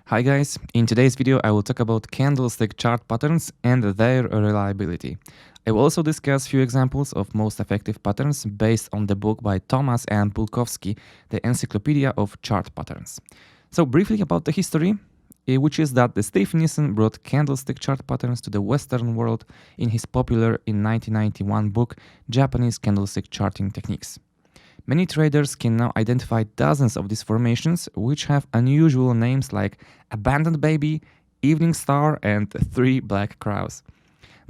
Hi guys, in today's video I will talk about candlestick chart patterns and their reliability. I will also discuss few examples of most effective patterns based on the book by Thomas and Bulkovski, the Encyclopaedia of Chart Patterns. So briefly about the history, which is that Steve Nissen brought candlestick chart patterns to the Western world in his popular in 1991 book Japanese Candlestick Charting Techniques. Many traders can now identify dozens of these formations, which have unusual names like Abandoned Baby, Evening Star, and Three Black Crows.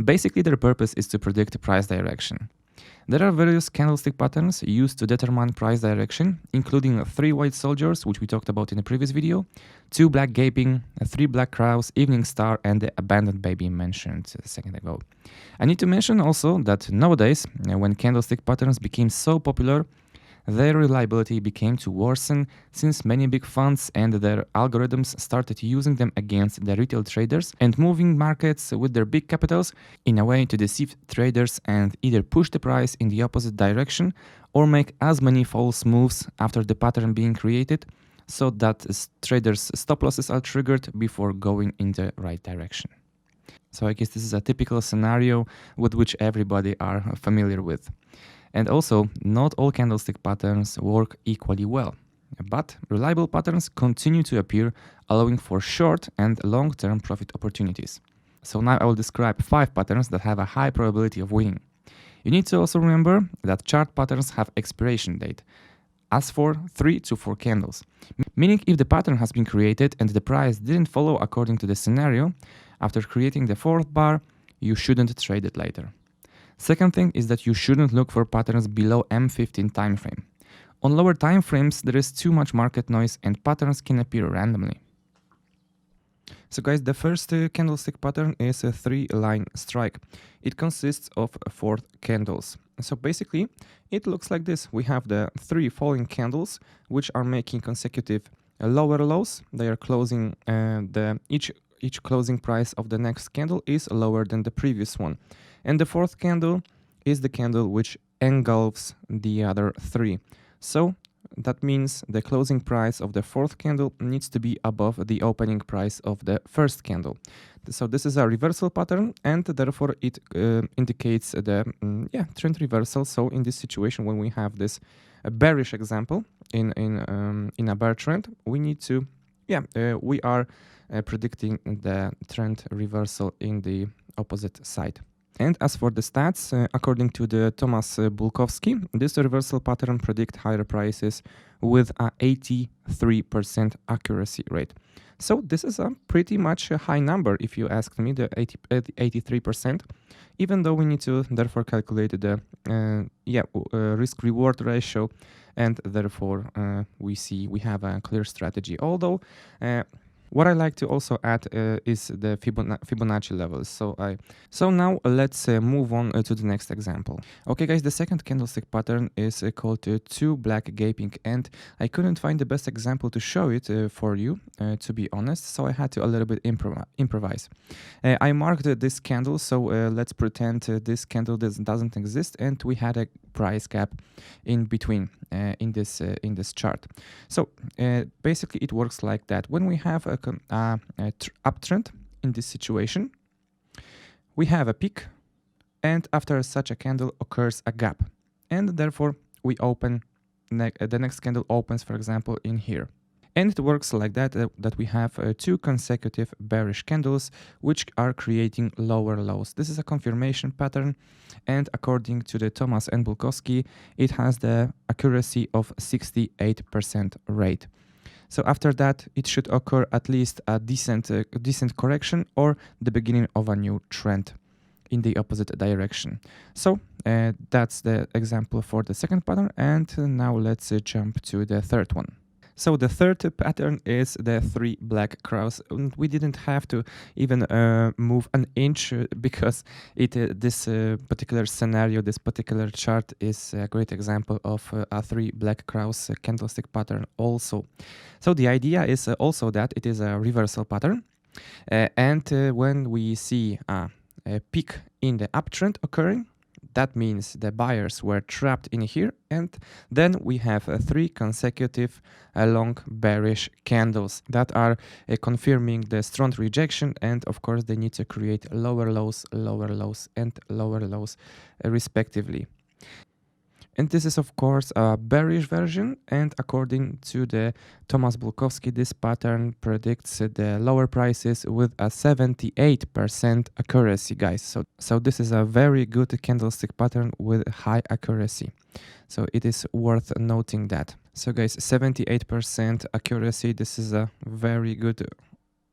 Basically, their purpose is to predict price direction. There are various candlestick patterns used to determine price direction, including three white soldiers, which we talked about in the previous video, two black gaping, three black crows, evening star, and the abandoned baby mentioned a second ago. I need to mention also that nowadays, when candlestick patterns became so popular, their reliability became to worsen since many big funds and their algorithms started using them against the retail traders and moving markets with their big capitals in a way to deceive traders and either push the price in the opposite direction or make as many false moves after the pattern being created so that traders' stop losses are triggered before going in the right direction. So I guess this is a typical scenario with which everybody are familiar with. And also, not all candlestick patterns work equally well, but reliable patterns continue to appear, allowing for short and long-term profit opportunities. So now I will describe 5 patterns that have a high probability of winning. You need to also remember that chart patterns have expiration date, as for 3 to 4 candles, meaning if the pattern has been created and the price didn't follow according to the scenario, after creating the 4th bar, you shouldn't trade it later. Second thing is that you shouldn't look for patterns below M15 timeframe. On lower timeframes, there is too much market noise and patterns can appear randomly. So guys, the first candlestick pattern is a 3-line strike. It consists of 4 candles. So basically, it looks like this. We have the 3 falling candles, which are making consecutive lower lows. They are closing, each closing price of the next candle is lower than the previous one. And the 4th candle is the candle which engulfs the other 3. So that means the closing price of the 4th candle needs to be above the opening price of the 1st candle. So this is a reversal pattern and therefore it indicates the trend reversal. So in this situation, when we have this bearish example in a bear trend, we need to, we are predicting the trend reversal in the opposite side. And as for the stats, according to the Thomas Bulkovski, this reversal pattern predicts higher prices with a 83% accuracy rate. So this is a pretty much a high number if you ask me, the 83%, even though we need to therefore calculate the risk-reward ratio, and therefore we have a clear strategy. Although what I like to also add is the Fibonacci levels. So now let's move on to the next example. Okay guys, the second candlestick pattern is called 2 black gaping, and I couldn't find the best example to show it for you, to be honest, so I had to a little bit improvise. I marked this candle, so let's pretend this candle doesn't exist and we had a price gap in between in this chart. So basically it works like that. When we have a uptrend in this situation, we have a peak, and after such a candle occurs a gap, and therefore we open the next candle opens, for example, in here. And it works like that, that we have 2 consecutive bearish candles which are creating lower lows. This is a confirmation pattern, and according to the Thomas and Bulkovski, it has the accuracy of 68% rate. So after that, it should occur at least a decent correction or the beginning of a new trend in the opposite direction. So that's the example for the second pattern, and now let's jump to the third one. So the third pattern is the 3 black crows. We didn't have to even move an inch because this particular scenario, this particular chart is a great example of a 3 black crows candlestick pattern also. So the idea is also that it is a reversal pattern, and when we see a peak in the uptrend occurring, that means the buyers were trapped in here, and then we have 3 consecutive long bearish candles that are confirming the strong rejection, and of course they need to create lower lows, and lower lows respectively. And this is of course a bearish version, and according to the Thomas Bulkovski, this pattern predicts the lower prices with a 78% accuracy, guys. So this is a very good candlestick pattern with high accuracy. So it is worth noting that. So guys, 78% accuracy, this is a very good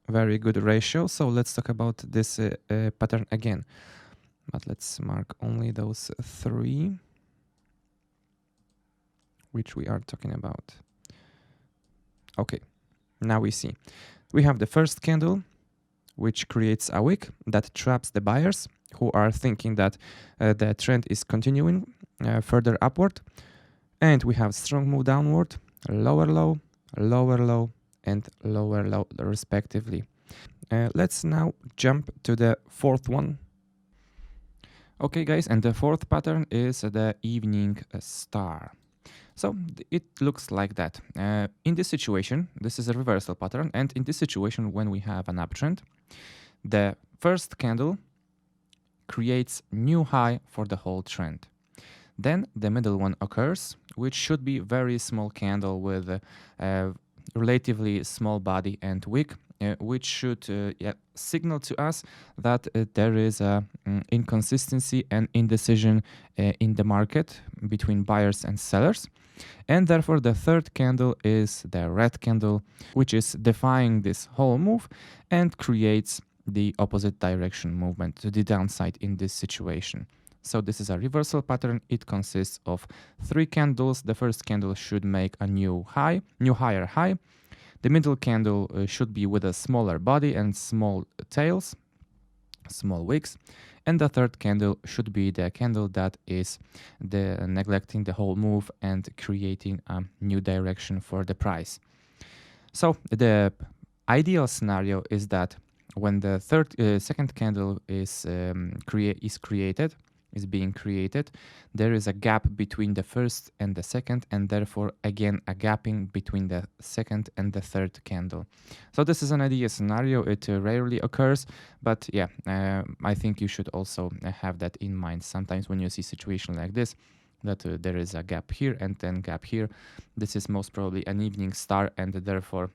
ratio. So let's talk about this pattern again. But let's mark only those 3 which we are talking about. Okay, now we see. We have the first candle, which creates a wick that traps the buyers who are thinking that the trend is continuing further upward. And we have strong move downward, lower low, and lower low respectively. Let's now jump to the fourth one. Okay, guys, and the fourth pattern is the evening star. So it looks like that. In this situation, this is a reversal pattern, and in this situation, when we have an uptrend, the first candle creates new high for the whole trend. Then the middle one occurs, which should be very small candle with a relatively small body and wick, which should signal to us that there is a inconsistency and indecision in the market between buyers and sellers. And therefore the third candle is the red candle, which is defying this whole move and creates the opposite direction movement to the downside in this situation. So this is a reversal pattern. It consists of 3 candles. The first candle should make a new higher high. The middle candle should be with a smaller body and small tails, small wicks. And the third candle should be the candle that is neglecting the whole move and creating a new direction for the price. So the ideal scenario is that when the second candle is being created, there is a gap between the first and the second, and therefore again a gapping between the second and the third candle. So this is an ideal scenario. It rarely occurs, but yeah, I think you should also have that in mind. Sometimes when you see situation like this, that there is a gap here and then gap here, this is most probably an evening star, and therefore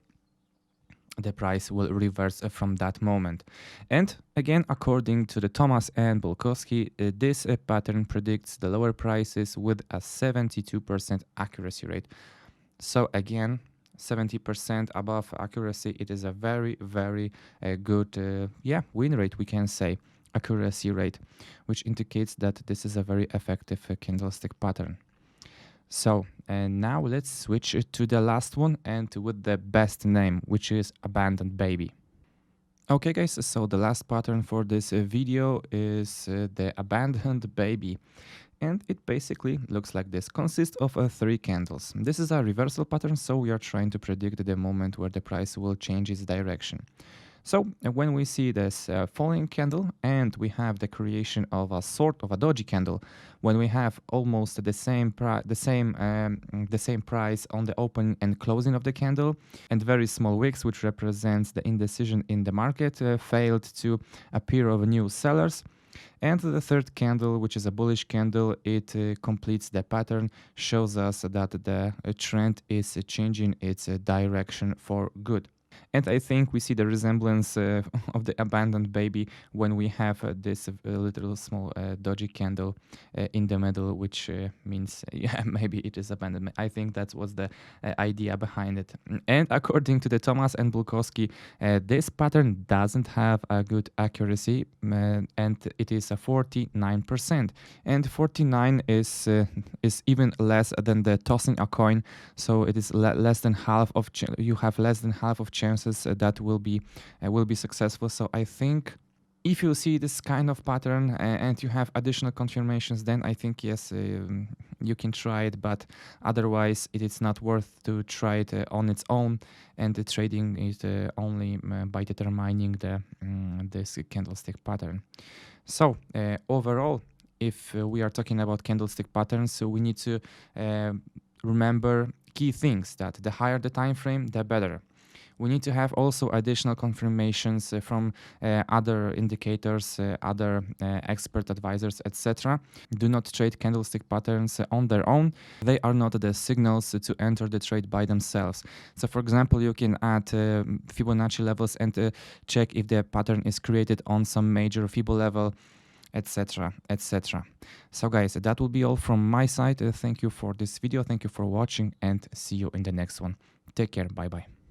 the price will reverse from that moment. And again, according to the Thomas and Bulkovski, this pattern predicts the lower prices with a 72% accuracy rate. So again, 70% above accuracy, it is a very, very good win rate, we can say, accuracy rate, which indicates that this is a very effective candlestick pattern. So now let's switch to the last one, and with the best name, which is Abandoned Baby. Okay guys, so the last pattern for this video is the Abandoned Baby. And it basically looks like this, consists of 3 candles. This is a reversal pattern, so we are trying to predict the moment where the price will change its direction. So when we see this falling candle and we have the creation of a sort of a doji candle, when we have almost the same price on the opening and closing of the candle, and very small wicks, which represents the indecision in the market, failed to appear of new sellers. And the third candle, which is a bullish candle, it completes the pattern, shows us that the trend is changing its direction for good. And I think we see the resemblance of the Abandoned Baby when we have this little small doji candle in the middle, which means, yeah, maybe it is abandoned. I think that was the idea behind it. And according to the Thomas and Bulkovski, this pattern doesn't have a good accuracy, and it is a 49%. And 49 is even less than the tossing a coin, so it is less than half of you have less than half of chances that will be successful. So I think if you see this kind of pattern and you have additional confirmations, then I think yes, you can try it, but otherwise it is not worth to try it on its own, and the trading is only by determining this candlestick pattern. So overall, if we are talking about candlestick patterns, so we need to remember key things, that the higher the time frame, the better. We need to have also additional confirmations from other indicators, other expert advisors, etc. Do not trade candlestick patterns on their own. They are not the signals to enter the trade by themselves. So for example, you can add Fibonacci levels and check if the pattern is created on some major Fibo level, etc, etc. So guys, that will be all from my side. Thank you for this video, thank you for watching, and see you in the next one. Take care, bye bye.